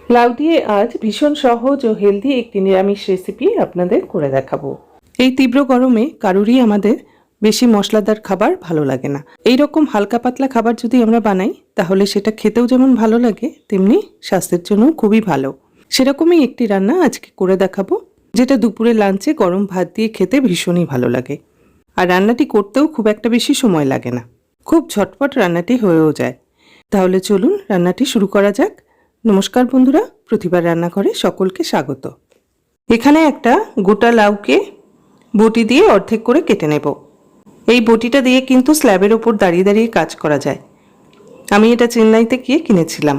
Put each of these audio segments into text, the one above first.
লাউ দিয়ে আজ ভীষণ সহজ ও হেলদি একটি নিরামিষ রেসিপি আপনাদের করে দেখাবো। এই তীব্র গরমে কারোরই আমাদের বেশি মশলাদার খাবার ভালো লাগে না। এই রকম হালকা পাতলা খাবার যদি আমরা বানাই তাহলে সেটা খেতেও যেমন ভালো লাগে তেমনি স্বাস্থ্যের জন্য খুবই ভালো। সেরকমই একটি রান্না আজকে করে দেখাবো, যেটা দুপুরে লাঞ্চে গরম ভাত দিয়ে খেতে ভীষণই ভালো লাগে। আর রান্নাটি করতেও খুব একটা বেশি সময় লাগে না, খুব ঝটপট রান্নাটি হয়েও যায়। তাহলে চলুন রান্নাটি শুরু করা যাক। নমস্কার বন্ধুরা, প্রতিবার রান্নাঘরে সকলকে স্বাগত। এখানে একটা গোটা লাউকে বটি দিয়ে অর্ধেক করে কেটে নেব। এই বটিটা দিয়ে কিন্তু স্ল্যাবের ওপর দাঁড়িয়ে দাঁড়িয়ে কাজ করা যায়। আমি এটা চেন্নাইতে গিয়ে কিনেছিলাম।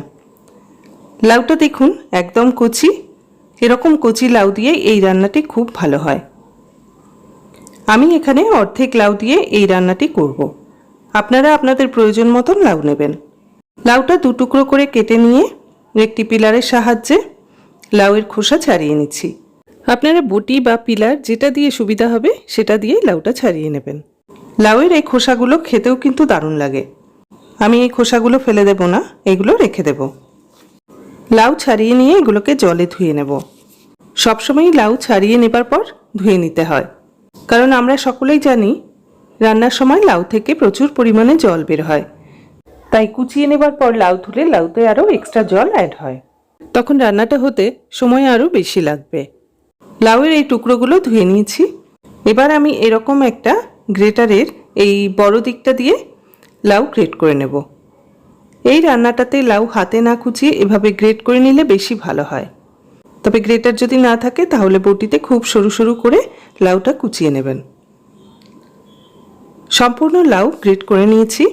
লাউটা দেখুন একদম কচি। এরকম কচি লাউ দিয়ে এই রান্নাটি খুব ভালো হয়। আমি এখানে অর্ধেক লাউ দিয়ে এই রান্নাটি করব। আপনারা আপনাদের প্রয়োজন মতন লাউ নেবেন। লাউটা দু টুকরো করে কেটে নিয়ে একটি পিলারের সাহায্যে লাউয়ের খোসা ছাড়িয়ে নিচ্ছি। আপনারা বটি বা পিলার যেটা দিয়ে সুবিধা হবে সেটা দিয়েই লাউটা ছাড়িয়ে নেবেন। লাউয়ের এই খোসাগুলো খেতেও কিন্তু দারুণ লাগে। আমি এই খোসাগুলো ফেলে দেব না, এগুলো রেখে দেব। লাউ ছাড়িয়ে নিয়ে এগুলোকে জলে ধুয়ে নেব। সবসময়ই লাউ ছাড়িয়ে নেবার পর ধুয়ে নিতে হয়, কারণ আমরা সকলেই জানি রান্নার সময় লাউ থেকে প্রচুর পরিমাণে জল বের হয়। তাই কুচিয়ে নেবার পর লাউ ধুলে লাউতে আরও এক্সট্রা জল অ্যাড হয়, তখন রান্নাটা হতে সময় আরও বেশি লাগবে। লাউয়ের এই টুকরোগুলো ধুয়ে নিয়েছি। এবার আমি এরকম একটা গ্রেটারের এই বড় দিকটা দিয়ে লাউ গ্রেট করে নেব। এই রান্নাটাতে লাউ হাতে না কুচিয়ে এভাবে গ্রেট করে নিলে বেশি ভালো হয়। তবে গ্রেটার যদি না থাকে তাহলে বটিতে খুব সরু সরু করে লাউটা কুচিয়ে নেবেন। সম্পূর্ণ লাউ গ্রেট করে নিয়েছি।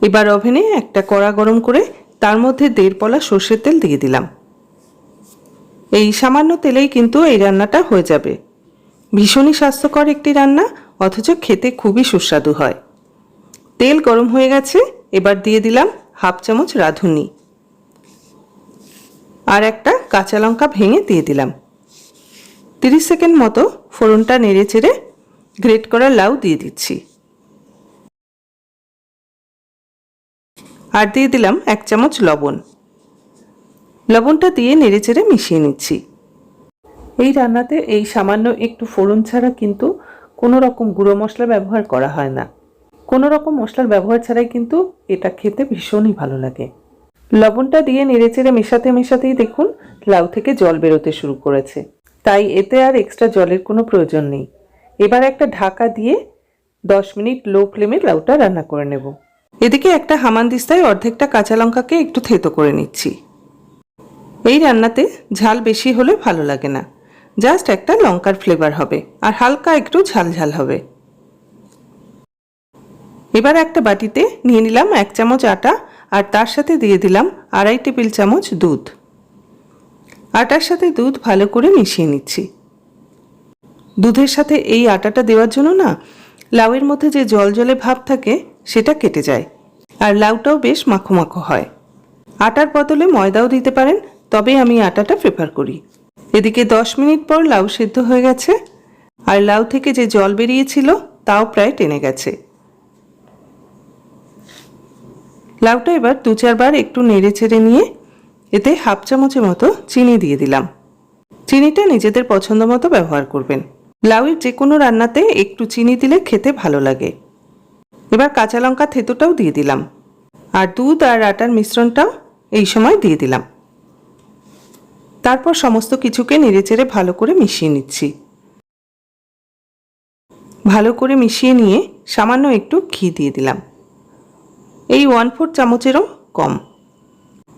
এবার ওভেনে একটা কড়া গরম করে তার মধ্যে 1.5 পলা সর্ষের তেল দিয়ে দিলাম। এই সামান্য তেলেই কিন্তু এই রান্নাটা হয়ে যাবে। ভীষণই স্বাস্থ্যকর একটি রান্না, অথচ খেতে খুবই সুস্বাদু হয়। তেল গরম হয়ে গেছে, এবার দিয়ে দিলাম 1/2 চামচ রাঁধুনি আর একটা কাঁচা লঙ্কা ভেঙে দিয়ে দিলাম। 30 সেকেন্ড মতো ফোড়নটা নেড়ে চেড়ে গ্রেট করা লাউ দিয়ে দিচ্ছি। আর দিয়ে দিলাম 1 চামচ লবণ। লবণটা দিয়ে নেড়ে চেড়ে মিশিয়ে নিচ্ছি। এই রান্নাতে এই সামান্য একটু ফোড়ন ছাড়া কিন্তু কোনো রকম গুঁড়ো মশলা ব্যবহার করা হয় না। কোনো রকম মশলার ব্যবহার ছাড়াই কিন্তু এটা খেতে ভীষণই ভালো লাগে। লবণটা দিয়ে নেড়েচেড়ে মেশাতে মেশাতেই দেখুন লাউ থেকে জল বেরোতে শুরু করেছে। তাই এতে আর এক্সট্রা জলের কোনো প্রয়োজন নেই। এবার একটা ঢাকা দিয়ে 10 মিনিট লো ফ্লেমে লাউটা রান্না করে নেব। এদিকে একটা হামানদিস্তায় অর্ধেকটা কাঁচা লঙ্কাকে একটু থেতো করে নিচ্ছি। এই রান্নাতে ঝাল বেশি হলে ভালো লাগে না, জাস্ট একটা লঙ্কার ফ্লেভার হবে আর হালকা একটু ঝাল ঝাল হবে। এবার একটা বাটিতে নিয়ে নিলাম 1 চামচ আটা আর তার সাথে দিয়ে দিলাম 2.5 টেবিল চামচ দুধ। আটার সাথে দুধ ভালো করে মিশিয়ে নিচ্ছি। দুধের সাথে এই আটাটা দেওয়ার জন্য না লাউয়ের মধ্যে যে জল জলে ভাব থাকে সেটা কেটে যায় আর লাউটাও বেশ মাখো মাখো হয়। আটার বদলে ময়দাও দিতে পারেন, তবে আমি আটাটা প্রেফার করি। এদিকে 10 মিনিট পর লাউ সেদ্ধ হয়ে গেছে আর লাউ থেকে যে জল বেরিয়েছিল তাও প্রায় টেনে গেছে। লাউটা এবার 2-4 বার একটু নেড়ে ছেড়ে নিয়ে এতে 1/2 চামচের মতো চিনি দিয়ে দিলাম। চিনিটা নিজেদের পছন্দ মতো ব্যবহার করবেন। লাউয়ের যে কোনো রান্নাতে একটু চিনি দিলে খেতে ভালো লাগে। এবার কাঁচা লঙ্কা থেতোটাও দিয়ে দিলাম আর দুধ আর আটার মিশ্রণটাও এই সময় দিয়ে দিলাম। তারপর সমস্ত কিছুকে নেড়েচেড়ে ভালো করে মিশিয়ে নিচ্ছি। ভালো করে মিশিয়ে নিয়ে সামান্য একটু ঘি দিয়ে দিলাম, এই 1/4 চামচেরও কম।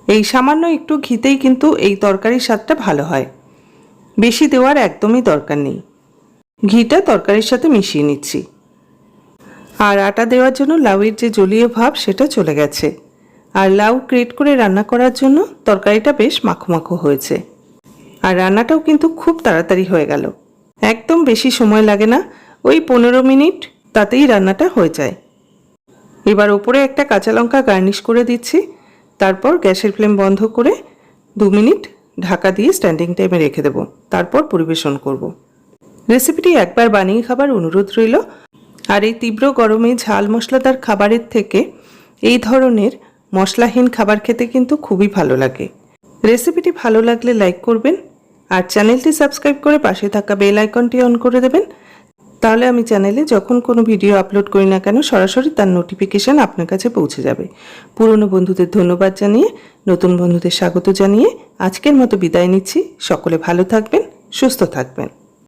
এই সামান্য একটু ঘিতেই কিন্তু এই তরকারির স্বাদটা ভালো হয়, বেশি দেওয়ার একদমই দরকার নেই। ঘিটা তরকারির সাথে মিশিয়ে নিচ্ছি। আর আটা দেওয়ার জন্য লাউয়ের যে জলীয় ভাব সেটা চলে গেছে আর লাউ গ্রেট করে রান্না করার জন্য তরকারিটা বেশ মাখো মাখো হয়েছে। আর রান্নাটাও কিন্তু খুব তাড়াতাড়ি হয়ে গেল, একদম বেশি সময় লাগে না, ওই 15 মিনিট তাতেই রান্নাটা হয়ে যায়। এবার ওপরে একটা কাঁচা লঙ্কা গার্নিশ করে দিচ্ছি। তারপর গ্যাসের ফ্লেম বন্ধ করে 2 মিনিট ঢাকা দিয়ে স্ট্যান্ডিং টাইমে রেখে দেব, তারপর পরিবেশন করব। রেসিপিটি একবার বানিয়ে খাবার অনুরোধ রইল। আর এই তীব্র গরমে ঝাল মশলাদার খাবারের থেকে এই ধরনের মশলাহীন খাবার খেতে কিন্তু খুবই ভালো লাগে। রেসিপিটি ভালো লাগলে লাইক করবেন আর চ্যানেলটি সাবস্ক্রাইব করে পাশে থাকা বেল আইকনটি অন করে দেবেন। তাহলে আমি চ্যানেলে যখন কোনো ভিডিও আপলোড করি না কেন সরাসরি তার নোটিফিকেশান আপনার কাছে পৌঁছে যাবে। পুরনো বন্ধুদের ধন্যবাদ জানিয়ে, নতুন বন্ধুদের স্বাগত জানিয়ে আজকের মতো বিদায় নিচ্ছি। সকলে ভালো থাকবেন, সুস্থ থাকবেন।